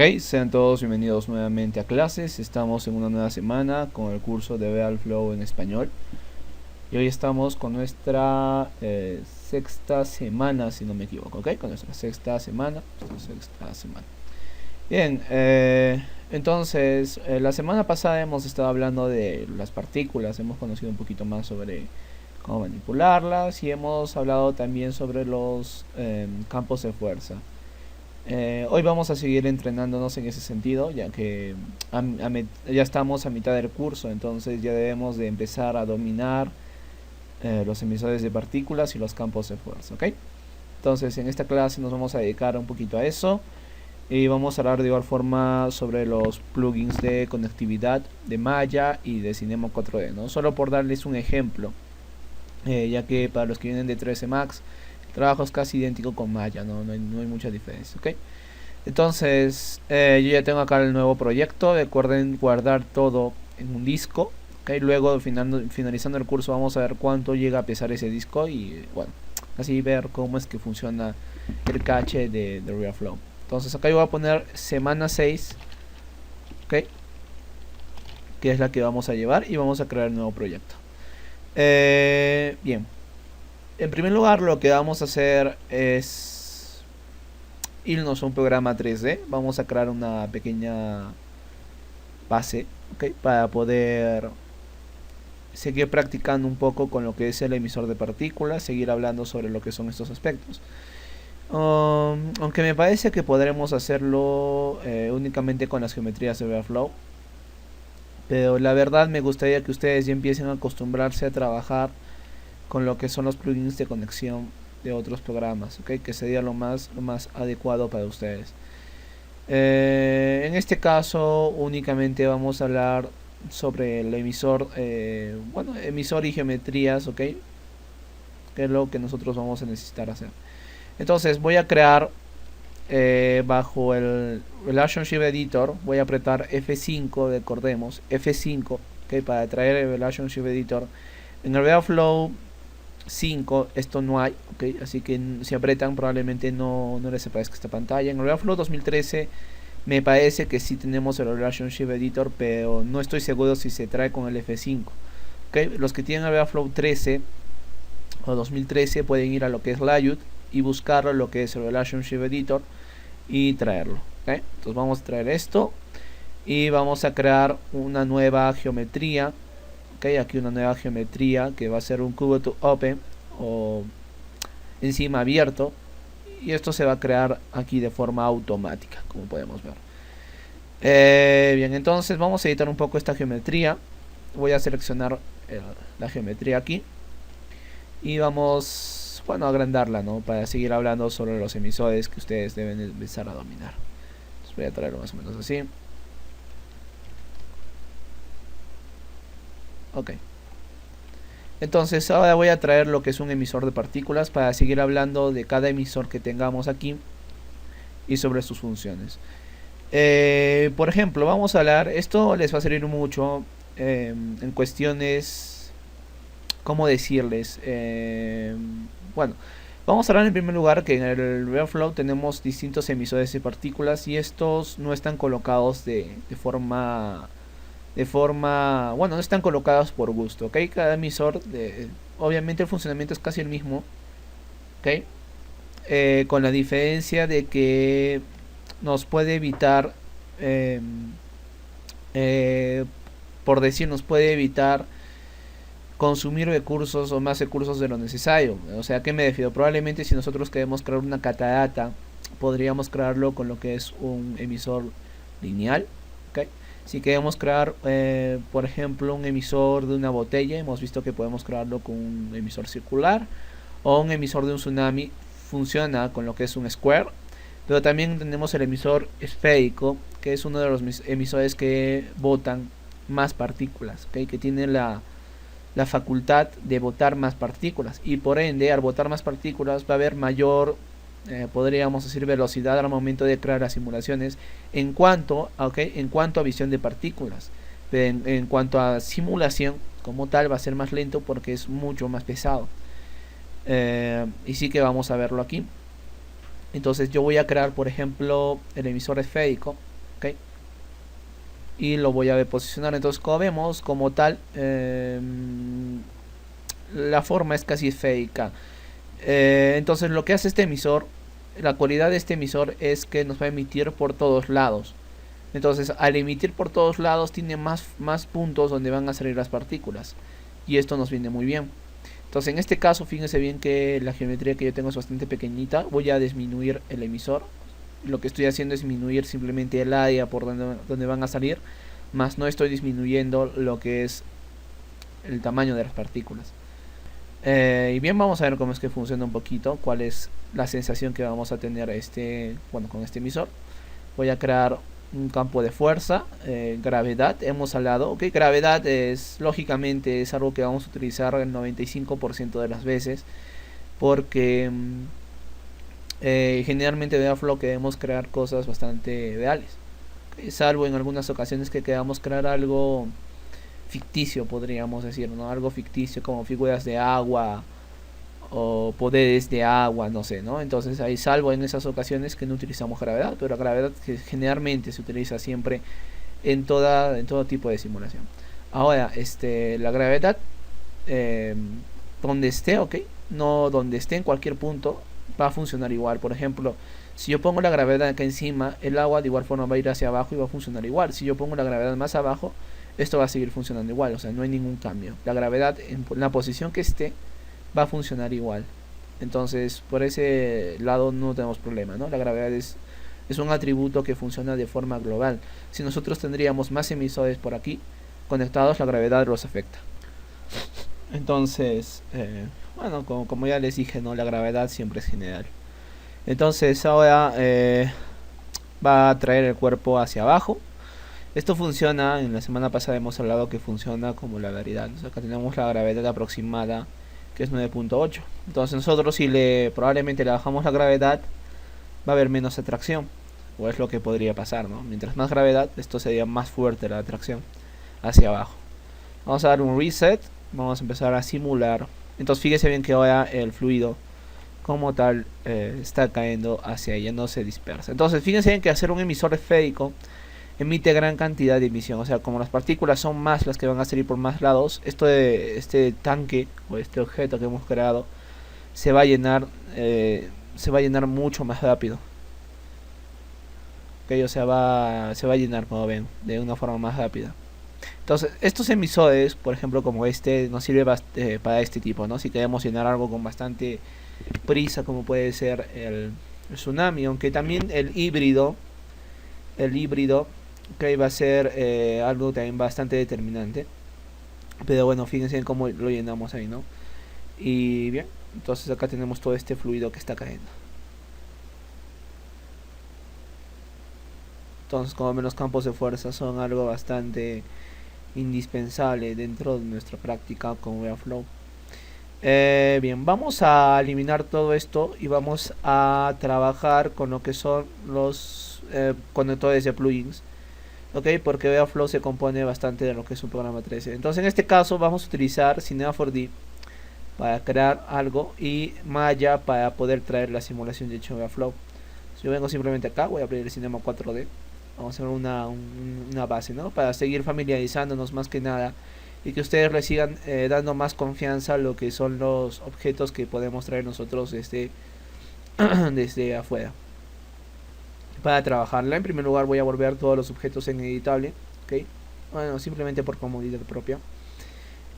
Ok, sean todos bienvenidos nuevamente a clases. Estamos en una nueva semana con el curso de Bealflow en español. Y hoy estamos con nuestra sexta semana, si no me equivoco, ¿ok? Con nuestra sexta semana. Bien, entonces, la semana pasada hemos estado hablando de las partículas, hemos conocido un poquito más sobre cómo manipularlas y hemos hablado también sobre los campos de fuerza. Hoy vamos a seguir entrenándonos en ese sentido, ya que ya estamos a mitad del curso, entonces ya debemos de empezar a dominar los emisores de partículas y los campos de fuerza, ¿ok? Entonces en esta clase nos vamos a dedicar un poquito a eso y vamos a hablar de igual forma sobre los plugins de conectividad de Maya y de Cinema 4D, ¿no? Solo por darles un ejemplo, ya que para los que vienen de 13 Max, el trabajo es casi idéntico con Maya, no hay mucha diferencia, ¿ok? Entonces, yo ya tengo acá el nuevo proyecto. Recuerden guardar todo en un disco. ¿Okay? Luego, finalizando el curso, vamos a ver cuánto llega a pesar ese disco. Y bueno, así ver cómo es que funciona el cache de Reaflow. Entonces, acá yo voy a poner semana 6. ¿Okay? Que es la que vamos a llevar. Y vamos a crear el nuevo proyecto. Bien. En primer lugar, lo que vamos a hacer es irnos a un programa 3D. Vamos a crear una pequeña base, ¿okay? Para poder seguir practicando un poco con lo que es el emisor de partículas, seguir hablando sobre lo que son estos aspectos. Aunque me parece que podremos hacerlo únicamente con las geometrías de Bealflow, pero la verdad me gustaría que ustedes ya empiecen a acostumbrarse a trabajar con lo que son los plugins de conexión de otros programas, ¿okay? Que sería lo más adecuado para ustedes. En este caso únicamente vamos a hablar sobre el emisor, emisor y geometrías, ¿ok? Que es lo que nosotros vamos a necesitar hacer. Entonces voy a crear bajo el Relationship Editor, voy a apretar F5, recordemos, F5, ¿ok? Para traer el Relationship Editor. En el Bealflow 5 esto no hay, ¿okay? Así que si apretan probablemente no les aparezca esta pantalla. En el Bealflow 2013 me parece que sí tenemos el Relationship Editor, pero no estoy seguro si se trae con el F5, ¿okay? Los que tienen el Bealflow 13 o 2013 pueden ir a lo que es Layout y buscar lo que es el Relationship Editor y traerlo, ¿okay? Entonces vamos a traer esto y vamos a crear una nueva geometría. Okay, aquí una nueva geometría que va a ser un cubo to open o encima abierto, y esto se va a crear aquí de forma automática, como podemos ver. Bien, entonces vamos a editar un poco esta geometría. Voy a seleccionar la geometría aquí y vamos, bueno, a agrandarla, ¿no? Para seguir hablando sobre los emisores que ustedes deben empezar a dominar. Entonces voy a traerlo más o menos así. Ok. Entonces ahora voy a traer lo que es un emisor de partículas para seguir hablando de cada emisor que tengamos aquí y sobre sus funciones. Por ejemplo, vamos a hablar, esto les va a servir mucho en cuestiones, ¿cómo decirles? Bueno, vamos a hablar en primer lugar que en el Bealflow tenemos distintos emisores de partículas y estos no están colocados de forma, bueno, no están colocados por gusto, ¿ok? Cada emisor, obviamente el funcionamiento es casi el mismo, ¿ok? Con la diferencia de que nos puede evitar, por decir, nos puede evitar consumir recursos o más recursos de lo necesario. O sea, ¿a qué me refiero? Probablemente si nosotros queremos crear una catarata, podríamos crearlo con lo que es un emisor lineal, ¿ok? Si queremos crear, por ejemplo, un emisor de una botella, hemos visto que podemos crearlo con un emisor circular, o un emisor de un tsunami funciona con lo que es un square. Pero también tenemos el emisor esférico, que es uno de los emisores que botan más partículas, ¿okay? Que tiene la facultad de botar más partículas, y por ende al botar más partículas va a haber mayor, podríamos decir, velocidad al momento de crear las simulaciones en cuanto a visión de partículas. Pero en cuanto a simulación como tal va a ser más lento porque es mucho más pesado, y sí que vamos a verlo aquí. Entonces yo voy a crear, por ejemplo, el emisor esférico, ¿ok? Y lo voy a posicionar. Entonces, como vemos, como tal, la forma es casi esférica. Entonces, lo que hace este emisor, la cualidad de este emisor es que nos va a emitir por todos lados. Entonces, al emitir por todos lados, tiene más puntos donde van a salir las partículas. Y esto nos viene muy bien. Entonces, en este caso, fíjense bien que la geometría que yo tengo es bastante pequeñita. Voy a disminuir el emisor. Lo que estoy haciendo es disminuir simplemente el área por donde van a salir, más no estoy disminuyendo lo que es el tamaño de las partículas. Y bien, vamos a ver cómo es que funciona un poquito, cuál es la sensación que vamos a tener con este emisor. Voy a crear un campo de fuerza, gravedad, hemos hablado, ok, gravedad lógicamente es algo que vamos a utilizar el 95% de las veces, porque generalmente de Airflow queremos crear cosas bastante reales, okay, salvo en algunas ocasiones que queramos crear algo ficticio, podríamos decir, ¿no? Algo ficticio como figuras de agua o poderes de agua, no sé, ¿no? Entonces ahí salvo en esas ocasiones que no utilizamos gravedad, pero la gravedad que generalmente se utiliza siempre en todo tipo de simulación. Ahora, la gravedad donde esté, ok, no donde esté, en cualquier punto va a funcionar igual. Por ejemplo, si yo pongo la gravedad acá encima, el agua de igual forma va a ir hacia abajo y va a funcionar igual. Si yo pongo la gravedad más abajo, esto va a seguir funcionando igual, o sea, no hay ningún cambio. La gravedad en la posición que esté va a funcionar igual. Entonces, por ese lado no tenemos problema, ¿no? La gravedad es un atributo que funciona de forma global. Si nosotros tendríamos más emisores por aquí conectados, la gravedad los afecta. Entonces, bueno, como ya les dije, ¿no? La gravedad siempre es general. Entonces ahora va a traer el cuerpo hacia abajo. Esto funciona, en la semana pasada hemos hablado que funciona como la gravedad. O sea, acá tenemos la gravedad aproximada, que es 9.8. Entonces nosotros si probablemente le bajamos la gravedad, va a haber menos atracción. O es lo que podría pasar, ¿no? Mientras más gravedad, esto sería más fuerte la atracción hacia abajo. Vamos a dar un reset. Vamos a empezar a simular. Entonces fíjese bien que ahora el fluido como tal está cayendo hacia ella, no se dispersa. Entonces fíjense bien que hacer un emisor esférico emite gran cantidad de emisión. O sea, como las partículas son más las que van a salir por más lados, este tanque o este objeto que hemos creado se va a llenar mucho más rápido. Okay, o sea, se va a llenar, como ven, de una forma más rápida. Entonces, estos emisores, por ejemplo, como nos sirve para este tipo, ¿no? Si queremos llenar algo con bastante prisa, como puede ser el tsunami, aunque también el híbrido, que va a ser algo también bastante determinante. Pero bueno, fíjense en cómo lo llenamos ahí, ¿no? Y bien, entonces acá tenemos todo este fluido que está cayendo. Entonces, como ven, los campos de fuerza son algo bastante indispensable dentro de nuestra práctica con Airflow. Bien, vamos a eliminar todo esto y vamos a trabajar con lo que son los conectores de plugins. Ok, porque Airflow se compone bastante de lo que es un programa 3D. Entonces en este caso vamos a utilizar Cinema 4D para crear algo y Maya para poder traer la simulación de hecho en Airflow. Si yo vengo simplemente acá, voy a abrir el Cinema 4D. Vamos a hacer una base, ¿no? Para seguir familiarizándonos más que nada y que ustedes le sigan dando más confianza a lo que son los objetos que podemos traer nosotros desde afuera. Para trabajarla, en primer lugar voy a volver todos los objetos en editable, ¿ok? Bueno, simplemente por comodidad propia.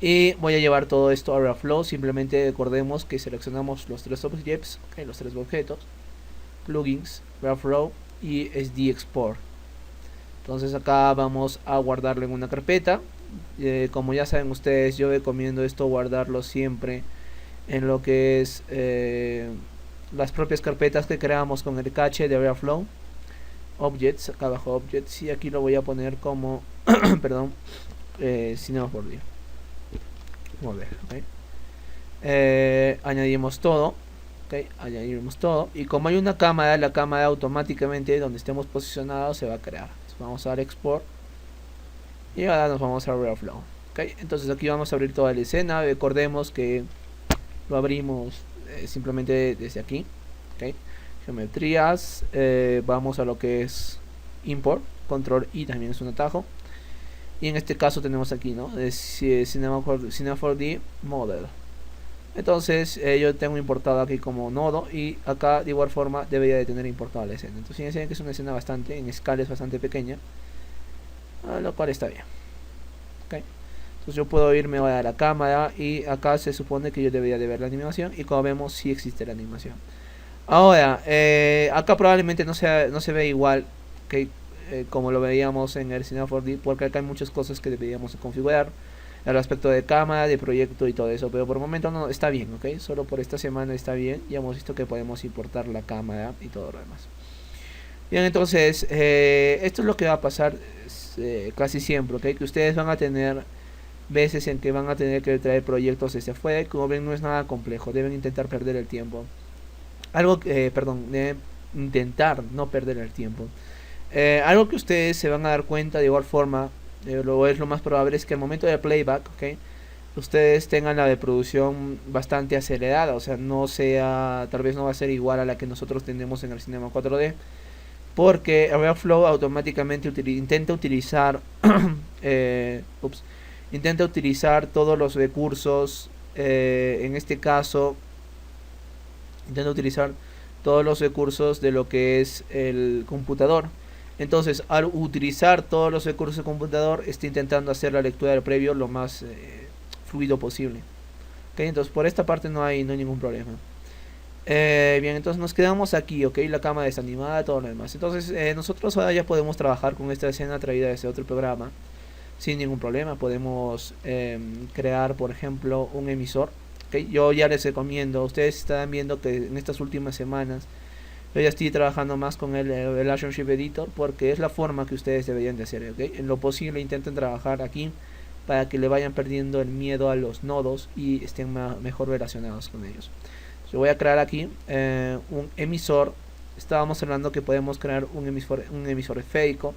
Y voy a llevar todo esto a Airflow. Simplemente recordemos que seleccionamos los tres objects, ¿okay? Los tres objetos, plugins, Airflow y SD Export. Entonces acá vamos a guardarlo en una carpeta. Como ya saben ustedes, yo recomiendo esto guardarlo siempre en lo que es las propias carpetas que creamos con el cache de Airflow. Objects, acá abajo Objects, y aquí lo voy a poner como perdón, Cinema 4D model, okay. Añadimos todo, okay, añadimos todo, y como hay una cámara, la cámara automáticamente donde estemos posicionados se va a crear. Entonces vamos a dar Export y ahora nos vamos a Airflow, okay. Entonces aquí vamos a abrir toda la escena. Recordemos que lo abrimos simplemente desde aquí, okay. Geometrías, vamos a lo que es Import, control I también es un atajo. Y en este caso tenemos aquí, ¿no? Es Cinema 4D Model. Entonces yo tengo importado aquí como nodo, y acá de igual forma debería de tener importada la escena. Entonces fíjense que es una escena bastante, en escala es bastante pequeña, lo cual está bien. Okay. Entonces yo puedo irme a la cámara, y acá se supone que yo debería de ver la animación, y como vemos sí existe la animación. Ahora, acá probablemente no se ve igual que como lo veíamos en el Cinema 4D, porque acá hay muchas cosas que deberíamos configurar, el aspecto de cámara, de proyecto y todo eso, pero por el momento no está bien, ok, solo por esta semana está bien. Ya hemos visto que podemos importar la cámara y todo lo demás. Bien, entonces esto es lo que va a pasar casi siempre, ok, que ustedes van a tener veces en que van a tener que traer proyectos desde afuera. Como ven, no es nada complejo, deben intentar perder el tiempo. Deben intentar no perder el tiempo. Algo que ustedes se van a dar cuenta de igual forma, es lo más probable, es que al momento del playback, ¿okay?, ustedes tengan la de producción bastante acelerada, o sea, tal vez no va a ser igual a la que nosotros tenemos en el Cinema 4D, porque Airflow automáticamente intenta utilizar intenta utilizar todos los recursos, en este caso intenta utilizar todos los recursos de lo que es el computador. Entonces, al utilizar todos los recursos del computador, está intentando hacer la lectura del previo lo más fluido posible. ¿Okay? Entonces, por esta parte no hay ningún problema. Bien, entonces nos quedamos aquí, ¿ok? La cámara desanimada, todo lo demás. Entonces, nosotros ahora ya podemos trabajar con esta escena traída desde otro programa sin ningún problema. Podemos crear, por ejemplo, un emisor. ¿Okay? Yo ya les recomiendo, ustedes están viendo que en estas últimas semanas yo ya estoy trabajando más con el Relationship Editor, porque es la forma que ustedes deberían de hacer, ¿okay? En lo posible intenten trabajar aquí para que le vayan perdiendo el miedo a los nodos y estén mejor relacionados con ellos. Yo voy a crear aquí un emisor. Estábamos hablando que podemos crear un emisor esférico,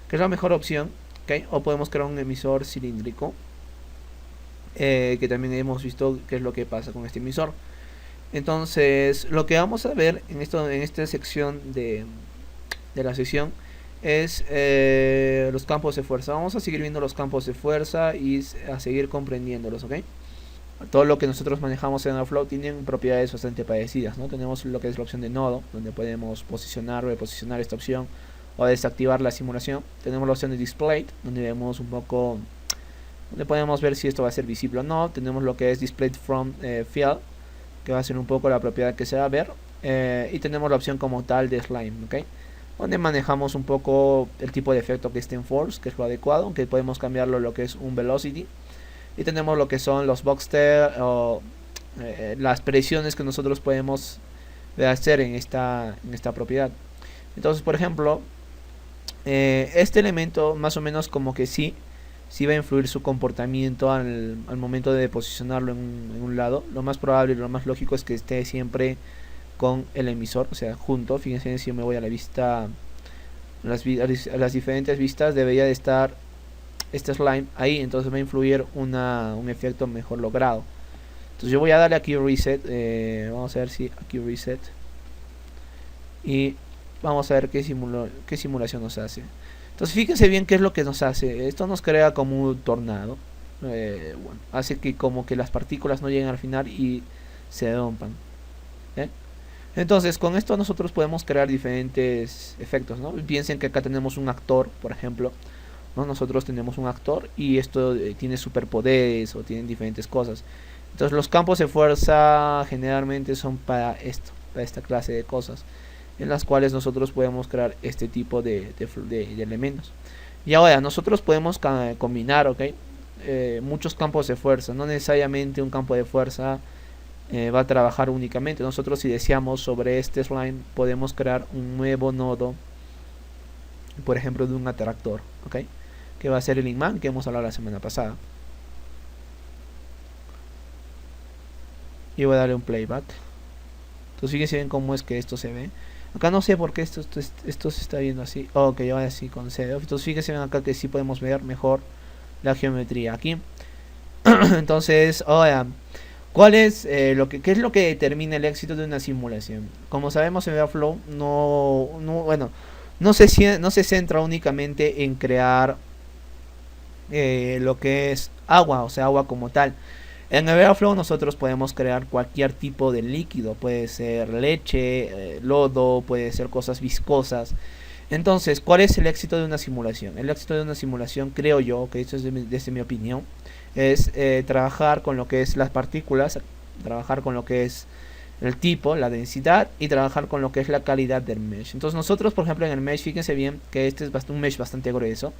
que es la mejor opción, ¿okay? O podemos crear un emisor cilíndrico, que también hemos visto qué es lo que pasa con este emisor. Entonces, lo que vamos a ver en esta sección de la sesión es los campos de fuerza. Vamos a seguir viendo los campos de fuerza y a seguir comprendiéndolos, ¿ok? Todo lo que nosotros manejamos en Airflow tienen propiedades bastante parecidas, ¿no? Tenemos lo que es la opción de nodo, donde podemos posicionar o reposicionar esta opción o desactivar la simulación. Tenemos la opción de display, donde vemos un poco, donde podemos ver si esto va a ser visible o no. Tenemos lo que es display from field, que va a ser un poco la propiedad que se va a ver, y tenemos la opción como tal de slime, ¿okay?, donde manejamos un poco el tipo de efecto que esté en force, que es lo adecuado, aunque podemos cambiarlo lo que es un velocity, y tenemos lo que son los boxster o las presiones que nosotros podemos hacer en esta propiedad. Entonces, por ejemplo, este elemento más o menos como que sí va a influir su comportamiento al momento de posicionarlo en un lado. Lo más probable y lo más lógico es que esté siempre con el emisor, o sea, junto. Fíjense, si yo me voy a la vista, a las diferentes vistas, debería de estar este slime ahí, entonces va a influir un efecto mejor logrado. Entonces yo voy a darle aquí reset, vamos a ver si aquí reset, y vamos a ver qué simulación nos hace. Entonces fíjense bien qué es lo que nos hace. Esto nos crea como un tornado, bueno, hace que como que las partículas no lleguen al final y se rompan, ¿eh? Entonces con esto nosotros podemos crear diferentes efectos, ¿no? Piensen que acá tenemos un actor, por ejemplo, ¿no? Nosotros tenemos un actor y esto tiene superpoderes o tienen diferentes cosas. Entonces los campos de fuerza generalmente son para esto, para esta clase de cosas, en las cuales nosotros podemos crear este tipo de elementos. Y ahora nosotros podemos combinar, ¿ok?, muchos campos de fuerza. No necesariamente un campo de fuerza va a trabajar únicamente. Nosotros, si deseamos, sobre este slime podemos crear un nuevo nodo, por ejemplo de un atractor, ¿ok?, que va a ser el imán que hemos hablado la semana pasada. Y voy a darle un playback. Entonces fíjense bien cómo es que esto se ve. Acá no sé por qué esto se está viendo así. Ok, ahora sí con CDF. Entonces fíjense bien acá que sí podemos ver mejor la geometría aquí. Entonces, ahora, ¿qué es lo que determina el éxito de una simulación? Como sabemos en Airflow, bueno, no se centra únicamente en crear lo que es agua, o sea, agua como tal. En el Airflow nosotros podemos crear cualquier tipo de líquido, puede ser leche, lodo, puede ser cosas viscosas. Entonces, ¿cuál es el éxito de una simulación? El éxito de una simulación, creo yo, que esto es desde mi opinión, es trabajar con lo que es las partículas, trabajar con lo que es el tipo, la densidad y trabajar con lo que es la calidad del mesh. Entonces nosotros, por ejemplo, en el mesh, fíjense bien que este es un mesh bastante grueso.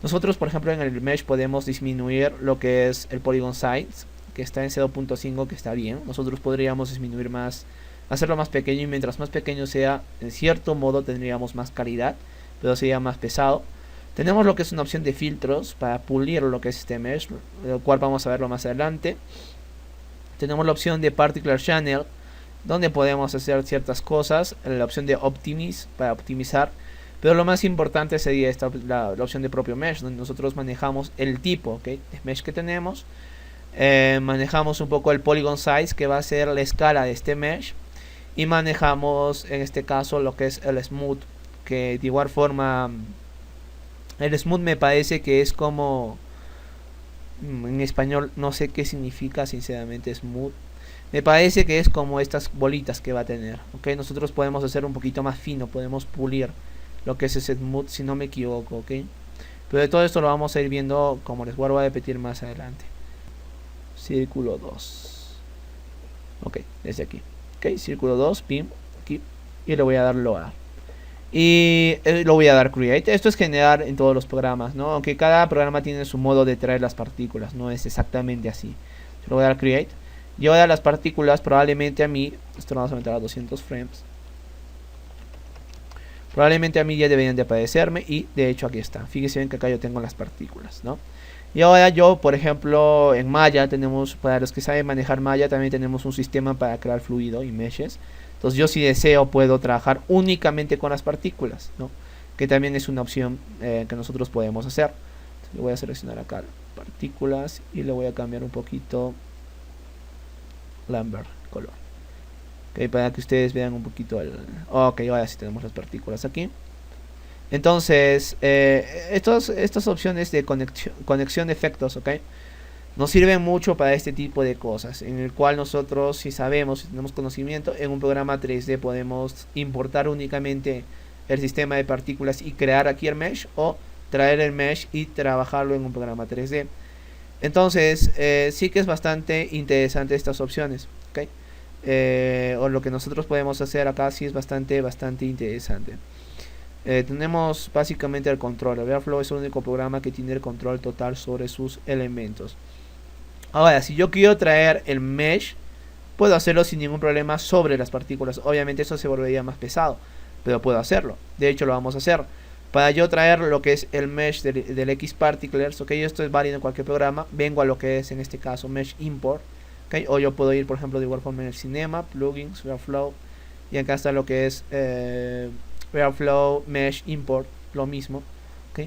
Nosotros, por ejemplo, en el mesh podemos disminuir lo que es el polygon size, que está en 0.5, que está bien. Nosotros podríamos disminuir más, hacerlo más pequeño, y mientras más pequeño sea, en cierto modo tendríamos más calidad, pero sería más pesado. Tenemos lo que es una opción de filtros para pulir lo que es este mesh, lo cual vamos a verlo más adelante. Tenemos la opción de particular channel, donde podemos hacer ciertas cosas, la opción de optimize para optimizar, pero lo más importante sería la opción de propio mesh, donde nosotros manejamos el tipo, ¿okay?, de mesh que tenemos. Manejamos un poco el polygon size, que va a ser la escala de este mesh, y manejamos en este caso lo que es el smooth, que de igual forma el smooth me parece que es como, en español no sé qué significa sinceramente smooth. Me parece que es como estas bolitas que va a tener, ¿ok? Nosotros podemos hacer un poquito más fino, podemos pulir lo que es ese smooth, si no me equivoco, ¿ok? Pero de todo esto lo vamos a ir viendo, como les vuelvo a repetir, más adelante. Círculo 2. Ok, desde aquí. Ok, círculo 2, pim, aquí. Y le voy a dar load. Y lo voy a dar create. Esto es generar en todos los programas, ¿no? Aunque cada programa tiene su modo de traer las partículas, no es exactamente así. Yo le voy a dar create. Y ahora las partículas probablemente a mí, esto lo vamos a meter a 200 frames, probablemente a mí ya deberían de aparecerme, y de hecho aquí está. Fíjense bien que acá yo tengo las partículas, ¿no? Y ahora yo, por ejemplo, en Maya tenemos, para los que saben manejar Maya, también tenemos un sistema para crear fluido y meshes. Entonces yo, si deseo, puedo trabajar únicamente con las partículas, ¿no? Que también es una opción que nosotros podemos hacer. Entonces, le voy a seleccionar acá partículas y le voy a cambiar un poquito Lambert color, okay, para que ustedes vean un poquito el... Ok, ahora sí tenemos las partículas aquí. Entonces estas opciones de conexión de efectos, ok, nos sirven mucho para este tipo de cosas, en el cual nosotros, si sabemos, si tenemos conocimiento, en un programa 3D podemos importar únicamente el sistema de partículas y crear aquí el mesh, o traer el mesh y trabajarlo en un programa 3D. Entonces sí que es bastante interesante estas opciones, ¿okay? O lo que nosotros podemos hacer acá sí es bastante interesante. Tenemos básicamente el control. El Airflow es el único programa que tiene el control total sobre sus elementos. Ahora, si yo quiero traer el mesh, puedo hacerlo sin ningún problema sobre las partículas. Obviamente eso se volvería más pesado, pero puedo hacerlo. De hecho lo vamos a hacer. Para yo traer lo que es el mesh del Xparticles, ok, esto es válido en cualquier programa. Vengo a lo que es en este caso mesh import, okay, o yo puedo ir, por ejemplo, de igual forma en el Cinema, plugins, Airflow, y acá está lo que es Airflow mesh import, lo mismo, ok,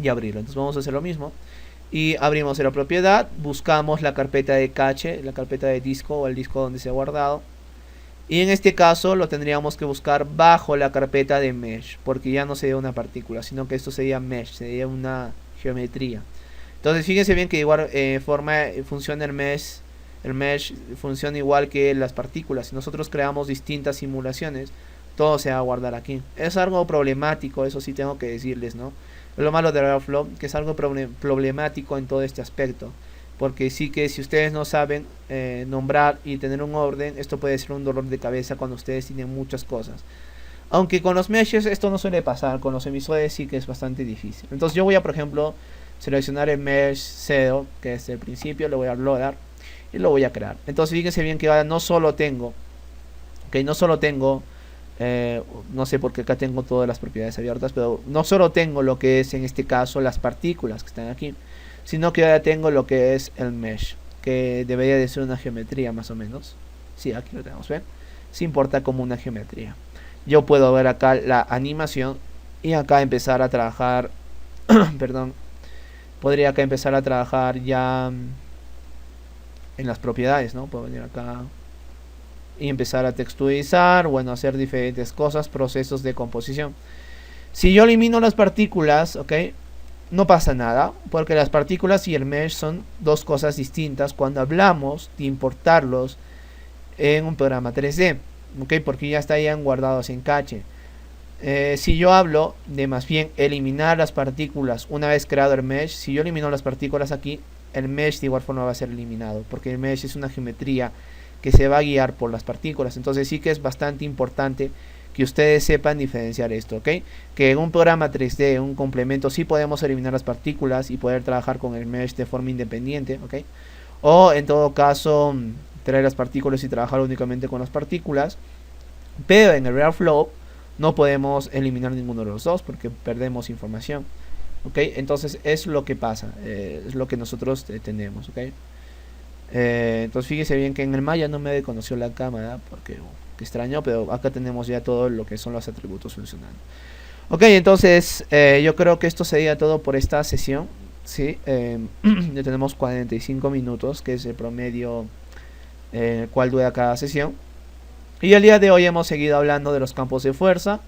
y abrirlo. Entonces vamos a hacer lo mismo y abrimos la propiedad, buscamos la carpeta de cache, la carpeta de disco o el disco donde se ha guardado. Y en este caso lo tendríamos que buscar bajo la carpeta de mesh, porque ya no sería una partícula, sino que esto sería mesh, sería una geometría. Entonces fíjense bien que de igual forma funciona el mesh funciona igual que las partículas. Si nosotros creamos distintas simulaciones, todo se va a guardar aquí. Es algo problemático, eso sí tengo que decirles, ¿no? Lo malo de Airflow, que es algo problemático en todo este aspecto. Porque sí que si ustedes no saben nombrar y tener un orden, esto puede ser un dolor de cabeza cuando ustedes tienen muchas cosas. Aunque con los meshes esto no suele pasar, con los emisores sí que es bastante difícil. Entonces yo voy a, por ejemplo, seleccionar el mesh 0, que es el principio, le voy a loadar y lo voy a crear. Entonces fíjense bien que ahora no solo tengo, no sé por qué acá tengo todas las propiedades abiertas, pero no solo tengo lo que es en este caso las partículas que están aquí, sino que ahora tengo lo que es el mesh, que debería de ser una geometría más o menos. Sí, aquí lo tenemos, ¿ven? Se importa como una geometría. Yo puedo ver acá la animación y acá empezar a trabajar perdón, podría acá empezar a trabajar ya en las propiedades, ¿no? Puedo venir acá y empezar a texturizar, bueno, hacer diferentes cosas, procesos de composición. Si yo elimino las partículas, ok, no pasa nada, porque las partículas y el mesh son dos cosas distintas cuando hablamos de importarlos en un programa 3D, ok, porque ya estarían guardados en cache. Si yo hablo de más bien eliminar las partículas una vez creado el mesh, si yo elimino las partículas aquí, el mesh de igual forma va a ser eliminado, porque el mesh es una geometría que se va a guiar por las partículas. Entonces sí que es bastante importante que ustedes sepan diferenciar esto, ¿ok? Que en un programa 3D, un complemento, sí podemos eliminar las partículas y poder trabajar con el mesh de forma independiente, ¿ok? O en todo caso, traer las partículas y trabajar únicamente con las partículas. Pero en el RealFlow no podemos eliminar ninguno de los dos porque perdemos información, ¿ok? Entonces es lo que pasa, es lo que nosotros tenemos, ¿ok? Entonces fíjese bien que en el Maya no me reconoció la cámara porque que extraño, pero acá tenemos ya todo lo que son los atributos funcionando. Ok, entonces yo creo que esto sería todo por esta sesión. Sí, ya tenemos 45 minutos, que es el promedio el cual dura cada sesión. Y el día de hoy hemos seguido hablando de los campos de fuerza.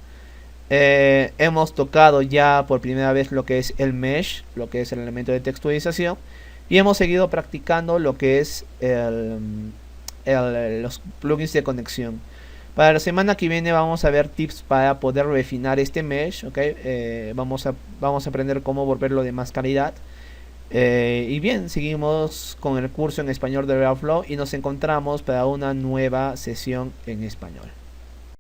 Hemos tocado ya por primera vez lo que es el mesh, lo que es el elemento de texturización. Y hemos seguido practicando lo que es los plugins de conexión. Para la semana que viene vamos a ver tips para poder refinar este mesh, ¿okay? Vamos a aprender cómo volverlo de más calidad. Y bien, seguimos con el curso en español de RealFlow y nos encontramos para una nueva sesión en español.